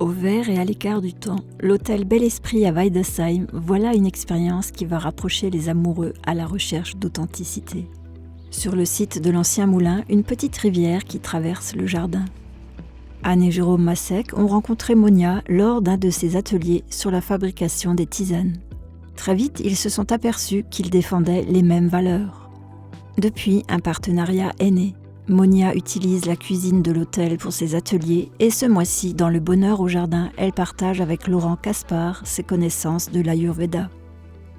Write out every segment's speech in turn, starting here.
Au vert et à l'écart du temps, l'hôtel Bel Esprit à Weidesheim, voilà une expérience qui va rapprocher les amoureux à la recherche d'authenticité. Sur le site de l'ancien moulin, une petite rivière qui traverse le jardin. Anne et Jérôme Massec ont rencontré Monia lors d'un de ses ateliers sur la fabrication des tisanes. Très vite, ils se sont aperçus qu'ils défendaient les mêmes valeurs. Depuis, un partenariat est né. Monia utilise la cuisine de l'hôtel pour ses ateliers et ce mois-ci, dans le Bonheur au jardin, elle partage avec Laurent Caspar ses connaissances de l'Ayurveda.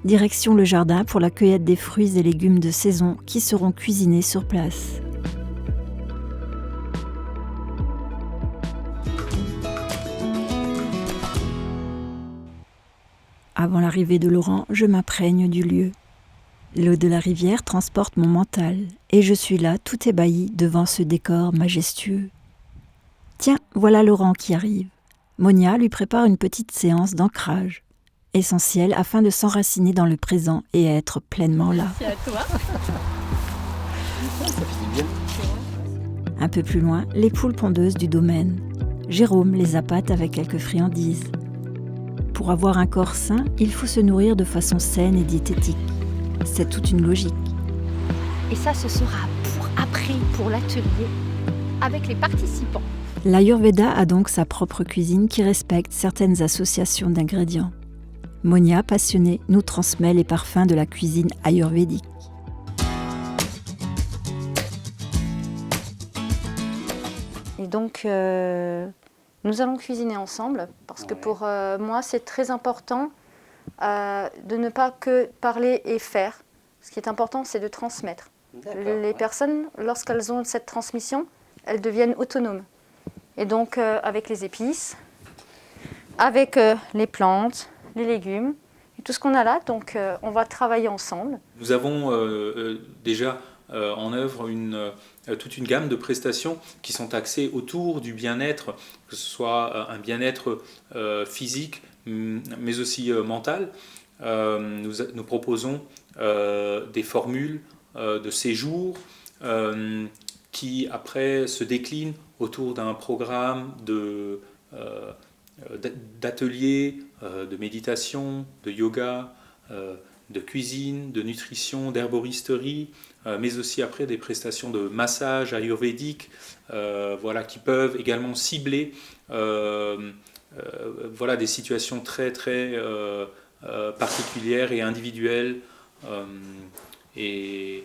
Direction le jardin pour la cueillette des fruits et légumes de saison qui seront cuisinés sur place. Avant l'arrivée de Laurent, je m'imprègne du lieu. L'eau de la rivière transporte mon mental et je suis là tout ébahi devant ce décor majestueux. Tiens, voilà Laurent qui arrive. Monia lui prépare une petite séance d'ancrage, essentielle afin de s'enraciner dans le présent et être pleinement là. Merci à toi. Ça fait du bien. Un peu plus loin, les poules pondeuses du domaine. Jérôme les appâte avec quelques friandises. Pour avoir un corps sain, il faut se nourrir de façon saine et diététique. C'est toute une logique. Et ça, ce sera pour après, pour l'atelier, avec les participants. L'Ayurveda a donc sa propre cuisine qui respecte certaines associations d'ingrédients. Monia, passionnée, nous transmet les parfums de la cuisine ayurvédique. Et donc, nous allons cuisiner ensemble, parce que pour moi, c'est très important de ne pas que parler et faire. Ce qui est important, c'est de transmettre. Les personnes, lorsqu'elles ont cette transmission, elles deviennent autonomes. Et donc, avec les épices, avec les plantes, les légumes, et tout ce qu'on a là, donc on va travailler ensemble. Nous avons déjà en œuvre toute une gamme de prestations qui sont axées autour du bien-être, que ce soit un bien-être physique, mais aussi mental. Nous proposons des formules de séjour qui après se déclinent autour d'un programme d'ateliers, de méditation, de yoga, de cuisine, de nutrition, d'herboristerie, mais aussi après des prestations de massage ayurvédique, qui peuvent également cibler des situations très très particulières et individuelles. Et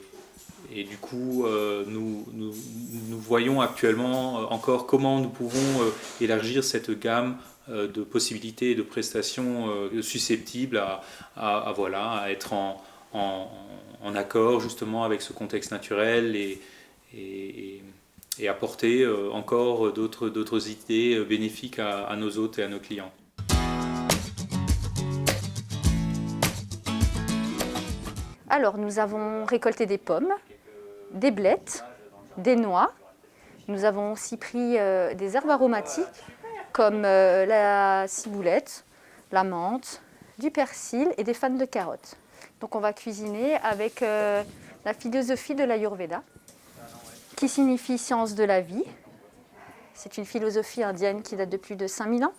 du coup, nous voyons actuellement encore comment nous pouvons élargir cette gamme de possibilités et de prestations susceptibles à être en accord justement avec ce contexte naturel et apporter encore d'autres idées bénéfiques à nos hôtes et à nos clients. Alors, nous avons récolté des pommes, des blettes, des noix. Nous avons aussi pris des herbes aromatiques comme la ciboulette, la menthe, du persil et des fans de carottes. Donc on va cuisiner avec la philosophie de l'Ayurveda, qui signifie science de la vie. C'est une philosophie indienne qui date de plus de 5000 ans,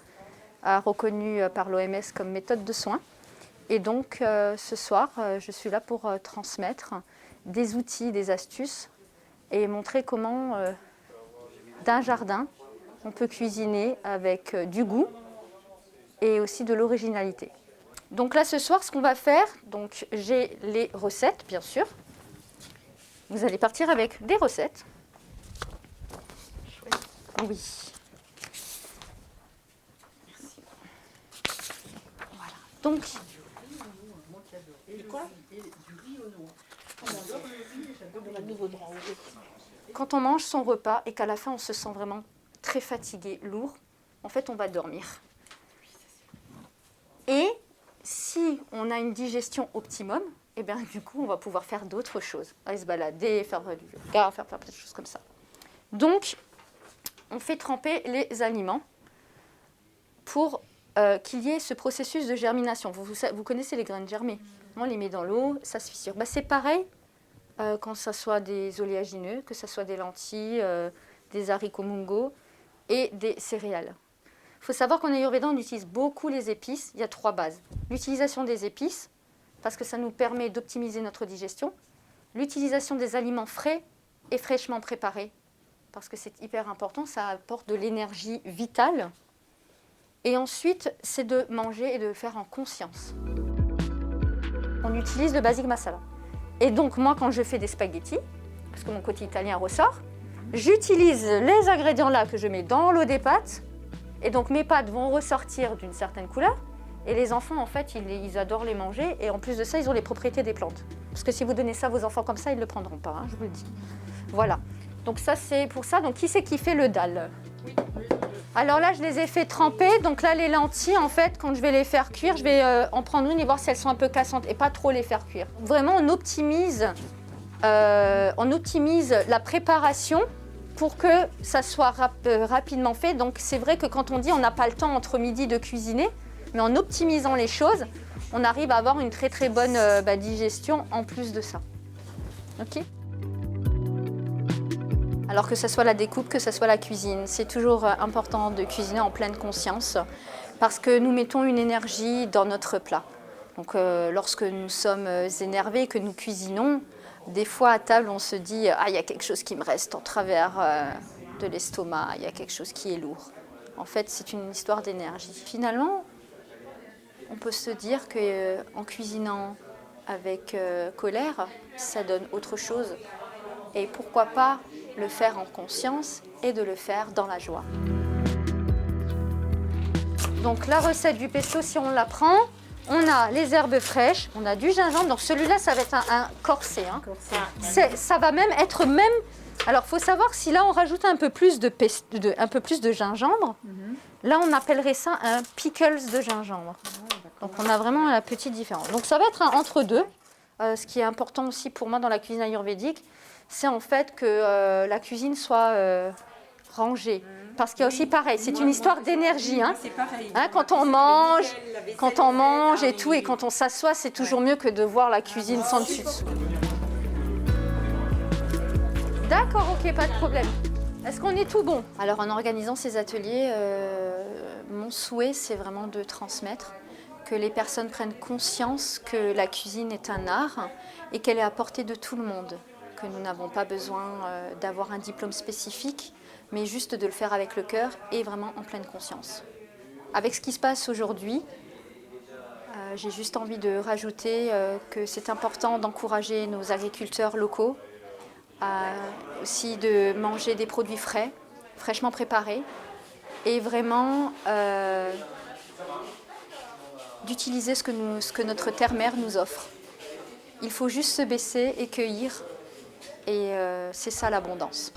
reconnue par l'OMS comme méthode de soins. Et donc ce soir, je suis là pour transmettre des outils, des astuces et montrer comment d'un jardin, on peut cuisiner avec du goût et aussi de l'originalité. Donc là, ce soir, ce qu'on va faire, donc j'ai les recettes, bien sûr. Vous allez partir avec des recettes. Oui. Voilà. Donc, quand on mange son repas et qu'à la fin, on se sent vraiment très fatigué, lourd, en fait, on va dormir. Et si on a une digestion optimum, et bien du coup, on va pouvoir faire d'autres choses. Aller se balader, faire du yoga, faire plein de choses comme ça. Donc, on fait tremper les aliments pour qu'il y ait ce processus de germination. Vous connaissez les graines germées. On les met dans l'eau, ça se fissure. C'est pareil quand ce soit des oléagineux, que ce soit des lentilles, des haricots mungo et des céréales. Il faut savoir qu'en Ayurveda, on utilise beaucoup les épices. Il y a 3 bases. L'utilisation des épices, parce que ça nous permet d'optimiser notre digestion. L'utilisation des aliments frais et fraîchement préparés, parce que c'est hyper important, ça apporte de l'énergie vitale. Et ensuite, c'est de manger et de le faire en conscience. On utilise le basic masala. Et donc, moi, quand je fais des spaghettis, parce que mon côté italien ressort, j'utilise les ingrédients là que je mets dans l'eau des pâtes. Et donc, mes pâtes vont ressortir d'une certaine couleur. Et les enfants, en fait, ils adorent les manger. Et en plus de ça, ils ont les propriétés des plantes. Parce que si vous donnez ça à vos enfants comme ça, ils ne le prendront pas, hein, je vous le dis. Voilà. Donc ça, c'est pour ça. Donc, qui c'est qui fait le dal? Alors là, je les ai fait tremper. Donc là, les lentilles, en fait, quand je vais les faire cuire, je vais en prendre une et voir si elles sont un peu cassantes et pas trop les faire cuire. Vraiment, on optimise la préparation pour que ça soit rapidement fait. Donc c'est vrai que quand on dit on n'a pas le temps entre midi de cuisiner, mais en optimisant les choses, on arrive à avoir une très très bonne digestion en plus de ça. Ok ? Alors que ce soit la découpe, que ce soit la cuisine, c'est toujours important de cuisiner en pleine conscience parce que nous mettons une énergie dans notre plat. Donc lorsque nous sommes énervés, que nous cuisinons, des fois à table on se dit « Ah, il y a quelque chose qui me reste en travers de l'estomac, il y a quelque chose qui est lourd ». En fait, c'est une histoire d'énergie. Finalement, on peut se dire qu'en cuisinant avec colère, ça donne autre chose. Et pourquoi pas le faire en conscience et de le faire dans la joie. Donc la recette du pesto, si on la prend, on a les herbes fraîches, on a du gingembre. Donc celui-là, ça va être un corset. Hein. Ça va même être même... Alors, il faut savoir si là, on rajoute un peu plus de gingembre, là, on appellerait ça un pickles de gingembre. Donc, on a vraiment la petite différence. Donc, ça va être un entre-deux. Ce qui est important aussi pour moi dans la cuisine ayurvédique, c'est en fait que la cuisine soit rangée. Parce qu'il y a aussi pareil, c'est une histoire d'énergie. Hein. Hein, quand on mange et tout, et quand on s'assoit, c'est toujours mieux que de voir la cuisine sans dessus. D'accord, ok, pas de problème. Est-ce qu'on est tout bon? Alors en organisant ces ateliers, mon souhait, c'est vraiment de transmettre, que les personnes prennent conscience que la cuisine est un art et qu'elle est à portée de tout le monde, que nous n'avons pas besoin d'avoir un diplôme spécifique, mais juste de le faire avec le cœur et vraiment en pleine conscience. Avec ce qui se passe aujourd'hui, j'ai juste envie de rajouter que c'est important d'encourager nos agriculteurs locaux, aussi de manger des produits frais, fraîchement préparés, et vraiment d'utiliser ce que notre terre-mère nous offre. Il faut juste se baisser et cueillir, et c'est ça l'abondance.